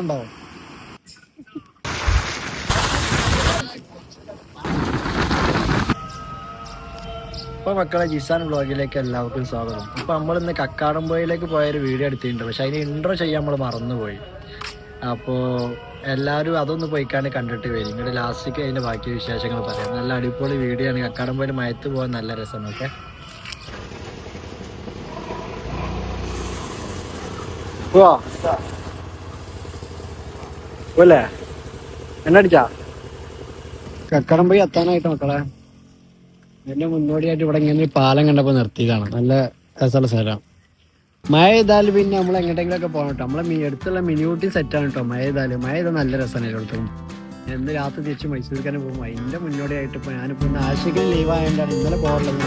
ഉണ്ടാവും. ഇപ്പൊ മക്കളെ ജിസാൻ വ്ളോഗിലേക്ക് എല്ലാവർക്കും സ്വാഗതം. ഇപ്പൊ നമ്മളിന്ന് കക്കാടംപൊയിലേക്ക് പോയൊരു വീഡിയോ എടുത്തിട്ടുണ്ട്. പക്ഷെ അതിന് ഇൻട്രോ ചെയ്യാൻ നമ്മൾ മറന്നുപോയി. അപ്പോൾ എല്ലാവരും അതൊന്ന് പോയിക്കാണ്ട് കണ്ടിട്ട് വരും. ഇങ്ങോട്ട് ലാസ്റ്റിക്ക് അതിന്റെ ബാക്കി വിശേഷങ്ങൾ പറയാം. നല്ല അടിപൊളി വീഡിയോ ആണ്. കക്കാടംപൊയിൽ മയത്ത് പോകാൻ നല്ല രസമാണ്. ഓക്കെ, പോലെ എന്നടിച്ചാ കക്കാടംപൊയി എത്താനായിട്ട് മക്കളെ. ഇതിന്റെ മുന്നോടിയായിട്ട് ഇവിടെ ഇങ്ങനെ ഒരു പാലം കണ്ടപ്പോ നിർത്തിയതാണ്. നല്ല രസമുള്ള സ്ഥലം. മഴ ചെയ്താലും പിന്നെ നമ്മൾ എങ്ങോട്ടെങ്കിലും ഒക്കെ പോകണം കേട്ടോ. നമ്മളെ അടുത്തുള്ള മിനിയൂട്ടി സെറ്റാണ് കേട്ടോ. മഴ ചെയ്താലും നല്ല രസമാണ് എല്ലായിടത്തും. എന്ന് രാത്രി തിരിച്ച് മൈസൂർക്കാനെ പോകുമ്പോൾ അതിന്റെ മുന്നോടിയായിട്ട് ഇപ്പൊ ഞാനിപ്പോ ഇന്ന് ആശയ്ക്ക് ലീവ് ആയതുകൊണ്ടാണ് ഇന്നലെ പോകാനുള്ളത്.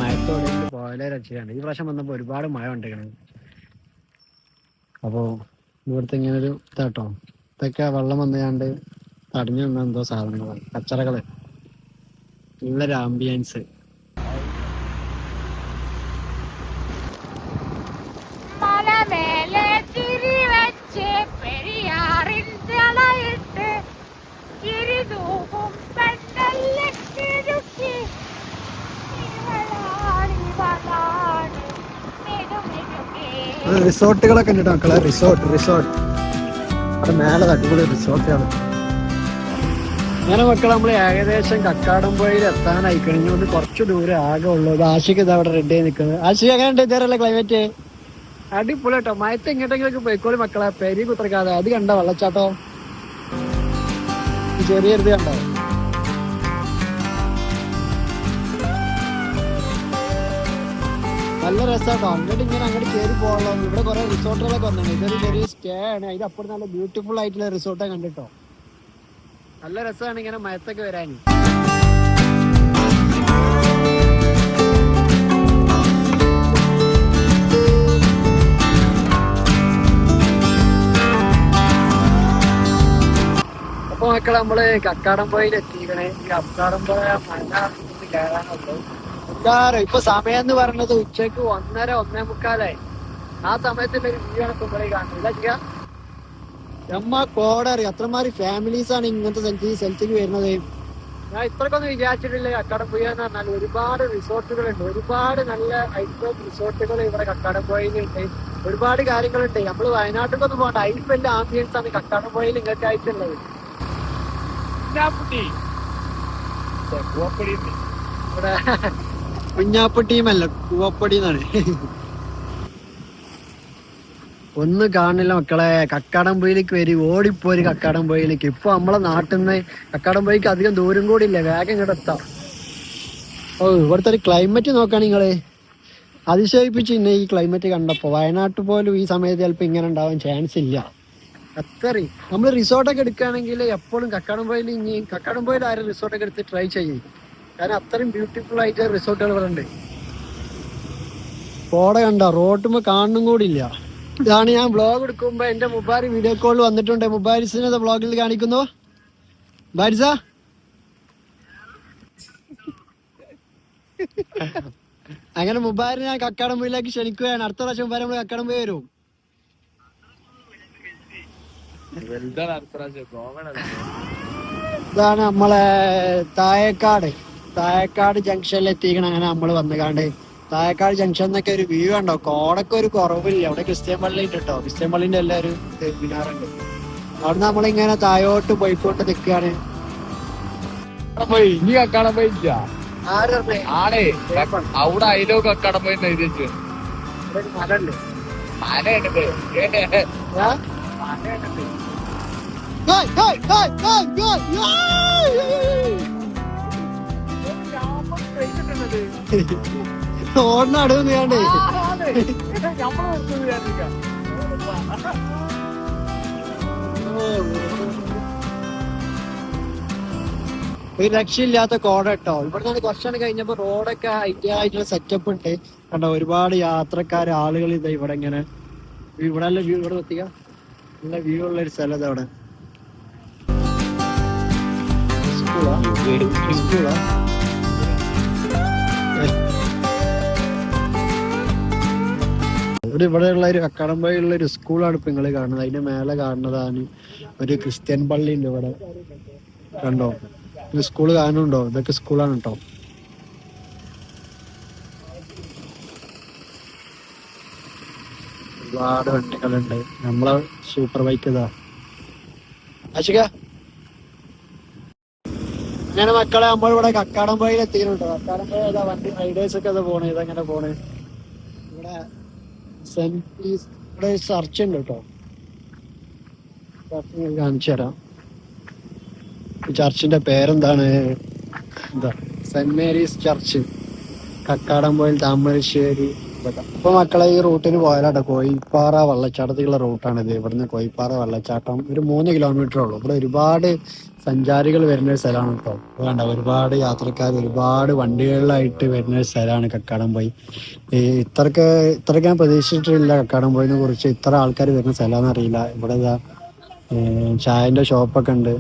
മഴത്തോടെങ്കിലും പോയാലേ രക്ഷയാണ്. ഈ പ്രാവശ്യം വന്നപ്പോൾ ഒരുപാട് മഴ ഉണ്ടാക്കണം. അപ്പോൾ ഇവിടുത്തെ ഇങ്ങനെ ഒരു ഇതാട്ടോ, ഇതൊക്കെ വെള്ളം വന്നുകാണ്ട് തടഞ്ഞു നിന്ന എന്തോ സാധനങ്ങളാണ്, കച്ചറകള്. നല്ലൊരു ആംബിയൻസ്. റിസോർട്ടുകളൊക്കെ ഉണ്ട് മക്കളെ. റിസോർട്ട് അവിടെ മേലെ അടിപൊളി റിസോർട്ടുകൾ. അങ്ങനെ മക്കളെ നമ്മൾ ഏകദേശം കക്കാടംപൊയിൽ എത്താനായി കഴിഞ്ഞുകൊണ്ട് കുറച്ച് ദൂരം ആകെ ഉള്ളത്. ആശയ്ക്ക് ഇത് അവിടെ റെഡി ആയി നിൽക്കുന്നത്. ആശിക അങ്ങനെ ഉണ്ട് ഇതേറല്ലേ ക്ലൈമറ്റ്? അടിപൊളി കേട്ടോ. മയത്ത് എങ്ങോട്ടെങ്കിലൊക്കെ പോയിക്കോളി മക്കളെ. പെരി കുത്തിറക്കാതെ. അത് കണ്ടോ വെള്ളച്ചാട്ടോ? ചെറിയൊരിത് കണ്ടോ? നല്ല രസമാട്ടോ. അങ്ങോട്ട് കയറി പോകണല്ലോ. ഇവിടെ കുറെ റിസോർട്ടുകളൊക്കെ വന്നിട്ടുണ്ട്. ഇതൊരു ചെറിയ സ്റ്റേ ആണ്. അതിനപ്പുറം നല്ല ബ്യൂട്ടിഫുൾ ആയിട്ടുള്ള റിസോർട്ടൊക്കെ കണ്ടിട്ടോ. നല്ല രസമാണ് ഇങ്ങനെ മയത്തൊക്കെ വരാൻ. അപ്പൊ മക്കളെ നമ്മള് കക്കാടംപൊയിൽ എത്തിക്കണേ. ഈ കക്കാടംപൊഴ മല കയറാനുള്ളൂ. എന്താ ഇപ്പൊ സമയം എന്ന് പറയുന്നത് ഉച്ചക്ക് 1:30-1:45. ആ സമയത്തുള്ള ഒരു വ്യൂ ആണ് ഇപ്പൊ ഇവിടെ കാണുന്നത്. കോടറി അത്രമാതിരി ഫാമിലീസ് ആണ് ഇങ്ങനത്തെ സ്ഥലത്തേക്ക് വരുന്നത്. ഞാൻ ഇത്രക്കൊന്നും വിചാരിച്ചിട്ടില്ല. കക്കാടംപൊയിൽ എന്ന് പറഞ്ഞാൽ ഒരുപാട് റിസോർട്ടുകളുണ്ട്. ഒരുപാട് നല്ല ഹൈറ്റോപ്പ് റിസോർട്ടുകൾ ഇവിടെ കക്കാടംപൊയിലുണ്ട്. ഒരുപാട് കാര്യങ്ങളുണ്ട്. നമ്മള് വയനാട്ടിലൊന്നും പോകണ്ട. അതിൽ വലിയ ആംബിയൻസ് ആണ് കക്കാടംപൊയിൽ ഇങ്ങനത്തെ ആയിട്ടുള്ളത്. ഇവിടെ കുഞ്ഞാപ്പട്ടിയുമല്ല, കൂവപ്പടി എന്നാണ്. ഒന്നും കാണില്ല മക്കളെ. കക്കാടംപൊയിലേക്ക് വരും. ഓടിപ്പോര് കക്കാടംപൊയിലേക്ക്. ഇപ്പൊ നമ്മളെ നാട്ടിൽ നിന്ന് കക്കാടംപൊയിക്ക് അധികം ദൂരം കൂടി ഇല്ല. വേഗം ഇങ്ങോട്ട് എത്താം. ഓ, ഇവിടുത്തെ ഒരു ക്ലൈമറ്റ് നോക്കാണ് നിങ്ങള്. അതിശയിപ്പിച്ചു ഇന്നെ ഈ ക്ലൈമറ്റ് കണ്ടപ്പോ. വയനാട്ടിൽ പോലും ഈ സമയത്ത് ചിലപ്പോ ഇങ്ങനെ ഉണ്ടാവാൻ ചാൻസ് ഇല്ല. അത്രയും നമ്മൾ റിസോർട്ടൊക്കെ എടുക്കുകയാണെങ്കിൽ എപ്പോഴും കക്കാടംപൊയിൽ ആരും റിസോർട്ടൊക്കെ എടുത്ത് ട്രൈ ചെയ്യും. കാരണം അത്രയും ബ്യൂട്ടിഫുൾ ആയിട്ട് റിസോർട്ടുകൾ ഇവിടെ ഉണ്ട്. കോട കണ്ട റോട്ടുമ്പോ കാണും കൂടി ഇല്ല. ഇതാണ് ഞാൻ വ്ളോഗ് എടുക്കുമ്പോ എന്റെ മുബാരി വീഡിയോ കോൾ വന്നിട്ടുണ്ട്. മുബാരിസിനെ വ്ളോഗിൽ കാണിക്കുന്നു. ബാരിസ അങ്ങനെ മുബാരി ഞാൻ കക്കാടംപൊയിലേക്ക് ക്ഷണിക്കുകയാണ്. അടുത്ത പ്രാവശ്യം മുബാരി നമ്മള് കക്കാടംപൊയി വരും. ഇതാണ് നമ്മളെ തായക്കാട് ജംഗ്ഷനിൽ എത്തിക്കണം. അങ്ങനെ നമ്മള് വന്നുകാണ്ട് തായക്കാട് ജംഗ്ഷൻ എന്നൊക്കെ ഒരു വ്യൂ ഉണ്ടോ. കോടൊക്കെ ഒരു കുറവില്ല. അവിടെ ക്രിസ്ത്യൻ പള്ളി ഉണ്ട് കേട്ടോ. ക്രിസ്ത്യൻ പള്ളിന്റെ എല്ലാവരും മിനാറുണ്ട്. അവിടെ നമ്മളിങ്ങനെ തായോട്ട് പോയിക്കൊണ്ട് നിൽക്കുകയാണ്. ഇനി കക്കാടംപൊയി അവിടെ അയിലോ കക്കാടംപൊയി മലുണ്ട്. ഓടിനടുവേ ഒരു രക്ഷയില്ലാത്ത കോട കേട്ടോ. ഇവിടെ നിന്ന് കുറച്ചാണ് കഴിഞ്ഞപ്പോ റോഡൊക്കെ ആയിട്ടുള്ള സെറ്റപ്പ് ഉണ്ട് കണ്ടോ. ഒരുപാട് യാത്രക്കാർ ആളുകൾ ഇതാ ഇവിടെ ഇങ്ങനെ. ഇവിടെ നല്ല വ്യൂ. ഇവിടെ എത്തിക്കാം. നല്ല വ്യൂ ഉള്ള ഒരു സ്ഥലം അവിടെ. സ്കൂളാ ഇവിടെയുള്ള ഒരു കക്കാടംപൊയിലുള്ള ഒരു സ്കൂളാണ് ഇപ്പൊ നിങ്ങൾ കാണുന്നത്. അതിന്റെ മേലെ കാണുന്നതാണ് ഒരു ക്രിസ്ത്യൻ പള്ളി ഉണ്ട് ഇവിടെ. കണ്ടോ, ഇത് സ്കൂള് കാണുന്നുണ്ടോ? ഇതൊക്കെ സ്കൂളാണ് കേട്ടോ. ഒരുപാട് വണ്ടികളുണ്ട്. നമ്മളെ സൂപ്പർ ബൈക്ക് ഇതാ ആശിക. അങ്ങനെ മക്കളെ നമ്മളിവിടെ കക്കാടംപൊയിൽ എത്തിയിട്ടുണ്ട്. കക്കാടംപൊഴി ഏതാ വണ്ടി റൈഡേഴ്സ് ഒക്കെ പോണേ. ഇതെങ്ങനെ പോണേ? ഇവിടെ സെന്റ് പീസ് ഇവിടെ ചർച്ച് ഉണ്ട് കേട്ടോ. കാണിച്ചു തരാം. ഈ ചർച്ചിന്റെ പേരെന്താണ്? എന്താ, saint Mary's church, Kakkadampoyil, Thamarassery. ഇപ്പൊ മക്കളെ ഈ റൂട്ടിന് പോയാലാട്ടോ കോയിപ്പാറ വെള്ളച്ചാട്ടത്തിലുള്ള റൂട്ടാണിത്. ഇവിടുന്ന് കോയിപ്പാറ വെള്ളച്ചാട്ടം ഒരു 3 കിലോമീറ്റർ ഉള്ളൂ. ഇവിടെ ഒരുപാട് സഞ്ചാരികൾ വരുന്ന ഒരു സ്ഥലമാണ് കേട്ടോ. വേണ്ട, ഒരുപാട് യാത്രക്കാർ, ഒരുപാട് വണ്ടികളിലായിട്ട് വരുന്ന ഒരു സ്ഥലമാണ് കക്കാടംപൊയി. ഇത്രയ്ക്ക് ഞാൻ പ്രതീക്ഷിച്ചിട്ടില്ല കക്കാടംപൊയിനെ കുറിച്ച്. ഇത്ര ആൾക്കാർ വരുന്ന സ്ഥലമാണെന്ന് അറിയില്ല. ഇവിടെ ചായന്റെ ഷോപ്പൊക്കെ ഉണ്ട്.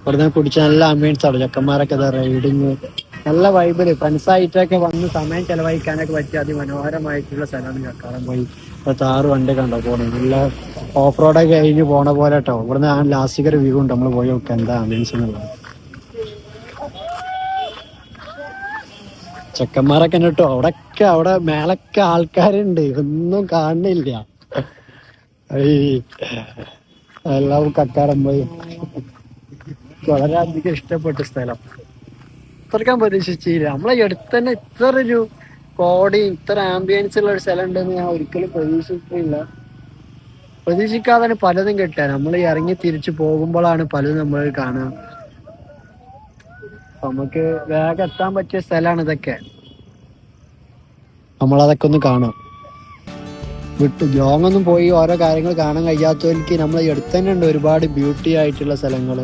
ഇവിടുന്ന് കുടിച്ച നല്ല ആംബിയൻസ് ആണ്. ചെക്കന്മാരൊക്കെ റൈഡിങ് നല്ല വൈബില് ഫ്രണ്ട്സായിട്ടൊക്കെ വന്ന് സമയം ചെലവഴിക്കാനൊക്കെ പറ്റിയ അതിമനോഹരമായിട്ടുള്ള സ്ഥലമാണ് കക്കാടംപൊയി. ഇപ്പൊ 6 വണ്ടി കണ്ടോ പോണേ. നല്ല ഓഫ് റോഡൊക്കെ കഴിഞ്ഞ് പോണ പോലെ കേട്ടോ. ഇവിടുന്ന് ലാസ്റ്റിക് ഒരു വ്യൂ ഉണ്ട്. നമ്മൾ പോയി നോക്കാം എന്താ ആംബിയൻസ് എന്നുള്ളത്. ചെക്കന്മാരൊക്കെ ഉണ്ട് കേട്ടോ. അവിടെ മേലൊക്കെ ആൾക്കാരുണ്ട്. ഒന്നും കാണുന്നില്ല. എല്ലാം കക്കാടംപൊയി വളരെയധികം ഇഷ്ടപ്പെട്ട സ്ഥലം. ഇത്രക്കാൻ പ്രതീക്ഷിച്ചില്ല. നമ്മളെ അടുത്ത് തന്നെ ഇത്ര ഒരു കോടയും ഇത്ര ആംബിയൻസ് ഉള്ള ഒരു സ്ഥലം ഉണ്ടെന്ന് ഞാൻ ഒരിക്കലും പ്രതീക്ഷിച്ചിട്ടില്ല. പ്രതീക്ഷിക്കാതെ പലതും കിട്ടുക. നമ്മൾ ഇറങ്ങി തിരിച്ചു പോകുമ്പോഴാണ് പലതും നമ്മൾ കാണുക. നമുക്ക് വേഗം എത്താൻ പറ്റിയ സ്ഥലമാണ് ഇതൊക്കെ. നമ്മളതൊക്കെ ഒന്ന് കാണാം. ലോങ്ങൊന്നും പോയി ഓരോ കാര്യങ്ങൾ കാണാൻ കഴിയാത്തവർക്ക് നമ്മളെ അടുത്ത് തന്നെ ഉണ്ട് ഒരുപാട് ബ്യൂട്ടി ആയിട്ടുള്ള സ്ഥലങ്ങൾ.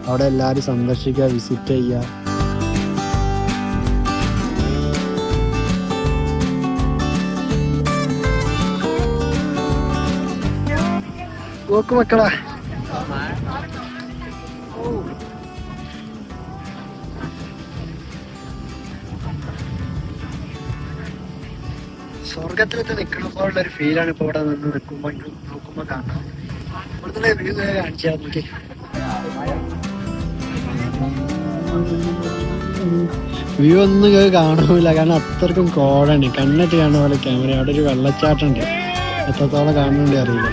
അവിടെ എല്ലാവരും സന്ദർശിക്കുക, വിസിറ്റ് ചെയ്യുക. നോക്ക് മക്കളെ, സ്വർഗത്തിലത്ത് നിൽക്കണപ്പോഴുള്ള ഒരു ഫീലാണ് ഇപ്പൊ ഇവിടെ നിന്ന് നോക്കുമ്പോ കാണാം. ഇവിടുത്തെ വ്യൂ കാണിച്ചാൽ നോക്കി. വ്യൂ ഒന്നും കാണൂല, കാരണം അത്രക്കും കോടാണ്. കണ്ണിട്ട് കാണുന്ന പോലെ ക്യാമറ. അവിടെ ഒരു വെള്ളച്ചാട്ടുണ്ട്, എത്രത്തോളം കാണുന്നുണ്ട് അറിയില്ല.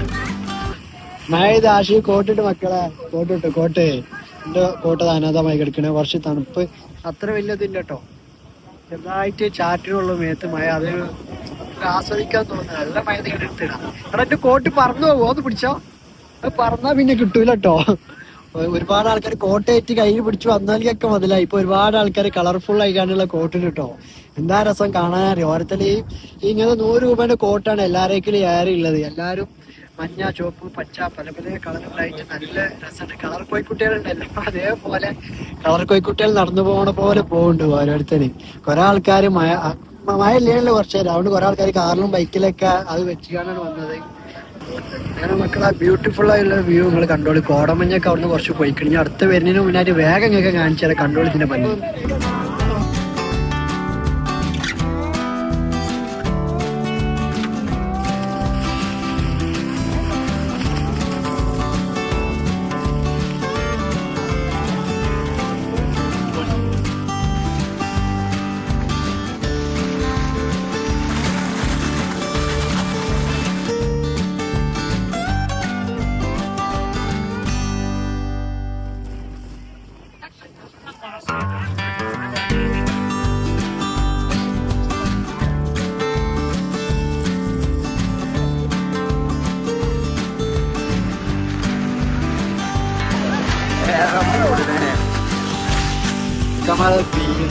മഴ ഇത് ആശി കോട്ടിട്ട് മക്കളെ, കോട്ട് എന്റെ കോട്ട് അനാഥമായി കിടക്കണേ. കുറച്ച് തണുപ്പ് അത്ര വലിയതില്ല കേട്ടോ. ചെറുതായിട്ട് ചാറ്റിനുള്ളൂ മേത്ത് മഴ. അത് ആസ്വദിക്കാൻ തോന്നുന്നു. നല്ല മഴ നിങ്ങൾ എടുത്തിടാം. എടാ എന്റെ കോട്ട് പറന്നു പോകുമോ? ഒന്ന് പിടിച്ചോ. അത് പറന്നാ പിന്നെ കിട്ടൂല കേട്ടോ. ഒരുപാട് ആൾക്കാർ കോട്ടയേറ്റ് കയ്യിൽ പിടിച്ചു വന്നാലൊക്കെ മുതലായി. ഇപ്പൊ ഒരുപാട് ആൾക്കാർ കളർഫുൾ ആയിക്കാണ്ടുള്ള കോട്ടിന് കേട്ടോ. എന്താ രസം കാണാനറിയോ. ഓരോരുത്തര് ഇങ്ങനെ 100 രൂപേന്റെ കോട്ടാണ് എല്ലാരേക്കിലും ഏറെയുള്ളത്. എല്ലാരും മഞ്ഞ, ചുവപ്പ്, പച്ച പല കളറുകളായിട്ട് നല്ല രസമുണ്ട്. കളർ കോഴിക്കുട്ടികളുണ്ടല്ലോ, അതേപോലെ കളർ കോഴിക്കുട്ടികൾ നടന്നു പോകണ പോലെ പോകുന്നുണ്ട് ഓരോരുത്തര്. കുറെ ആൾക്കാർ മഴ ഇല്ലാണല്ലോ കുറച്ച് നേരം. അതുകൊണ്ട് കുറെ ആൾക്കാർ കാറിലും ബൈക്കിലൊക്കെ അത് വെച്ചിട്ടാണ് വന്നത്. അങ്ങനെ മക്കളെ ബ്യൂട്ടിഫുൾ ആയിട്ടുള്ള വ്യൂ നിങ്ങൾ കണ്ടോളി. കോടമഞ്ഞൊക്കെ അവിടുന്ന് കുറച്ച് പോയിക്കഴിഞ്ഞാൽ അടുത്ത വരുന്നതിന് മുന്നായിട്ട് വേഗം ഇങ്ങനെയൊക്കെ കാണിച്ചു തരാം. കണ്ടോളി ഇതിന്റെ ഭംഗി. Kamala Bean.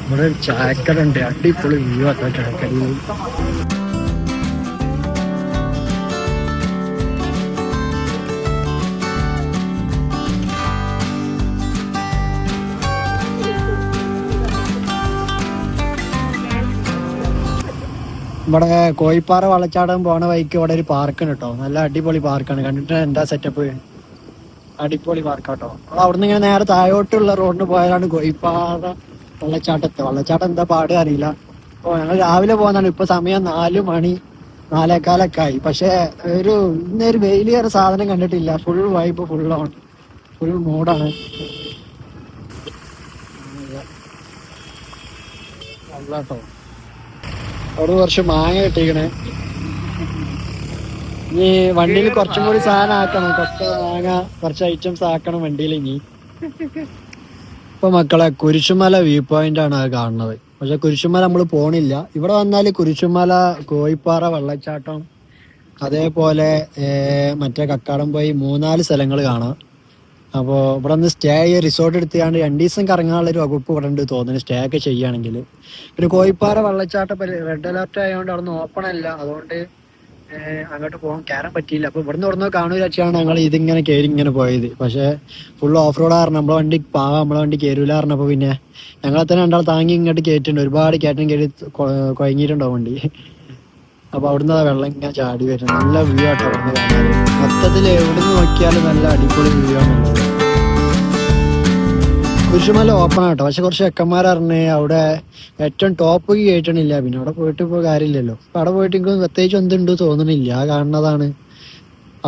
ഇവിടെ ഒരു ചായക്കട ഉണ്ട്, അടിപൊളി വ്യൂ ആട്ടോ ചായക്കടയിൽ. ഇവിടെ കോഴിപ്പാറ വെള്ളച്ചാട്ടം പോണ വഴിക്ക് ഇവിടെ ഒരു പാർക്കാണ് കേട്ടോ. നല്ല അടിപൊളി പാർക്കാണ്. കണ്ടിട്ട് എന്താ സെറ്റപ്പ്, അടിപൊളി പാർക്കാട്ടോ. അവിടുന്ന് ഇങ്ങനെ നേരെ താഴോട്ടുള്ള റോഡിന് പോയാലാണ് കോഴിപ്പാറ വെള്ളച്ചാട്ടം എന്താ പാട് അറിയില്ല. അപ്പോൾ ഞങ്ങൾ രാവിലെ പോകുന്നതാണ്. ഇപ്പൊ സമയം 4 മണി 4:15 ആയി. പക്ഷെ ഇന്നൊരു വെയിലേറെ സാധനം കണ്ടിട്ടില്ല. ഫുൾ വൈബ്, ഫുൾ മൂടാണ്. അല്ലാട്ടോ അവിടെ കുറച്ച് മാങ്ങ കിട്ടിക്കണേ. ഇനി വണ്ടിയിൽ കുറച്ചും കൂടി സാധനം ആക്കണം. കുറച്ച് മാങ്ങ, കുറച്ച് ഐറ്റംസ് ആക്കണം വണ്ടിയിൽ ഇനി. ഇപ്പൊ മക്കളെ കുരിശുമല വ്യൂ പോയിന്റ് ആണ് അത് കാണുന്നത്. പക്ഷെ കുരിശുമല നമ്മൾ പോണില്ല. ഇവിടെ വന്നാൽ കുരിശുമല, കോഴിപ്പാറ വെള്ളച്ചാട്ടം, അതേപോലെ മറ്റേ കക്കാടംപൊയിൽ 3-4 സ്ഥലങ്ങൾ കാണാം. അപ്പോൾ ഇവിടെ നിന്ന് സ്റ്റേ റിസോർട്ട് എടുത്തുകൊണ്ട് 2 ദിവസം കറങ്ങാനുള്ളൊരു വകുപ്പ് ഇവിടെ ഉണ്ട് തോന്നുന്നു, സ്റ്റേ ഒക്കെ ചെയ്യുകയാണെങ്കിൽ. പിന്നെ കോഴിപ്പാറ വെള്ളച്ചാട്ടം റെഡ് അലർട്ട് ആയതുകൊണ്ട് അവിടെ നിന്ന് ഓപ്പൺ അല്ല, അതുകൊണ്ട് അങ്ങോട്ട് കയറാൻ പറ്റിയില്ല. അപ്പോൾ ഇവിടുന്ന് തുറന്നോ കാണുക വെച്ചാണ് ഞങ്ങൾ ഇതിങ്ങനെ കയറി ഇങ്ങനെ പോയത്. പക്ഷേ ഫുൾ ഓഫ് റോഡ് കാരണം നമ്മളെ വണ്ടി കയറൂല പറഞ്ഞപ്പോൾ പിന്നെ ഞങ്ങളെ തന്നെ 2 താങ്ങി ഇങ്ങോട്ട് കയറ്റിട്ടുണ്ട്. ഒരുപാട് കയറ്റം കയറി കുഴങ്ങിയിട്ടുണ്ടാവും വണ്ടി. അപ്പോൾ അവിടുന്ന് വെള്ളം ഇങ്ങനെ ചാടി വരുന്നത്. നല്ല വ്യൂ ആട്ടോ അവിടുന്ന് കാണാൻ. മൊത്തത്തിൽ എവിടുന്ന് നോക്കിയാലും നല്ല അടിപൊളി വ്യൂ ആണുള്ളത്. കുരിശുമല ഓപ്പൺ ആട്ടോ. പക്ഷെ കുറച്ച് ചെക്കന്മാർ പറഞ്ഞ് അവിടെ ഏറ്റവും ടോപ്പ് കയറ്റണില്ല. പിന്നെ അവിടെ പോയിട്ട് ഇപ്പോൾ കാര്യമില്ലല്ലോ. അപ്പം അവിടെ പോയിട്ട് എനിക്ക് പ്രത്യേകിച്ച് എന്തുണ്ട് തോന്നണില്ല. ആ കാണുന്നതാണ്,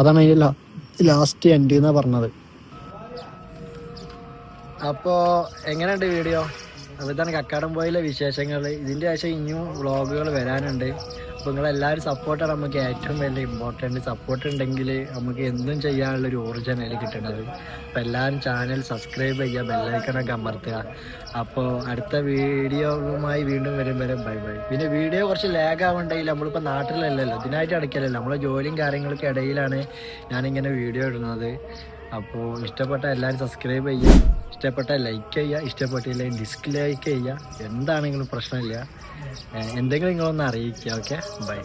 അതാണ് അതിൻ്റെ ലാസ്റ്റ് എൻഡ് എന്നാ പറഞ്ഞത്. അപ്പോൾ എങ്ങനെയുണ്ട് വീഡിയോ? അപ്പോൾ ഇതാണ് കക്കാടംപൊയിലെ വിശേഷങ്ങൾ. ഇതിൻ്റെ ശേഷം ഇനിയും വ്ളോഗുകൾ വരാനുണ്ട്. അപ്പോൾ നിങ്ങളെല്ലാവരും സപ്പോർട്ടാണ് നമുക്ക് ഏറ്റവും വലിയ ഇമ്പോർട്ടൻറ്റ്. സപ്പോർട്ട് ഉണ്ടെങ്കിൽ നമുക്ക് എന്തും ചെയ്യാനുള്ളൊരു ഊർജ്ജം അതിൽ കിട്ടുന്നത്. അപ്പോൾ എല്ലാവരും ചാനൽ സബ്സ്ക്രൈബ് ചെയ്യുക, ബെല്ലൈക്കണൊക്കെ അമർത്തുക. അപ്പോൾ അടുത്ത വീഡിയോവുമായി വീണ്ടും വരും വരെ ബൈ. പിന്നെ വീഡിയോ കുറച്ച് ലാഗ് ആവുന്നുണ്ടെങ്കിൽ നമ്മളിപ്പോൾ നാട്ടിലല്ലല്ലോ, ഇതിനായിട്ട് അടയ്ക്കലല്ലോ, നമ്മളെ ജോലിയും കാര്യങ്ങളൊക്കെ ഇടയിലാണ് ഞാനിങ്ങനെ വീഡിയോ ഇടുന്നത്. അപ്പോൾ ഇഷ്ടപ്പെട്ട എല്ലാവരും സബ്സ്ക്രൈബ് ചെയ്യുക, ഇഷ്ടപ്പെട്ട ലൈക്ക് ചെയ്യുക, ഇഷ്ടപ്പെട്ടില്ലെങ്കിൽ ഡിസ്ലൈക്ക് ചെയ്യുക. എന്താണെങ്കിലും പ്രശ്നമില്ല. എന്തെങ്കിലും നിങ്ങളൊന്ന് അറിയിക്കുക. Okay, by.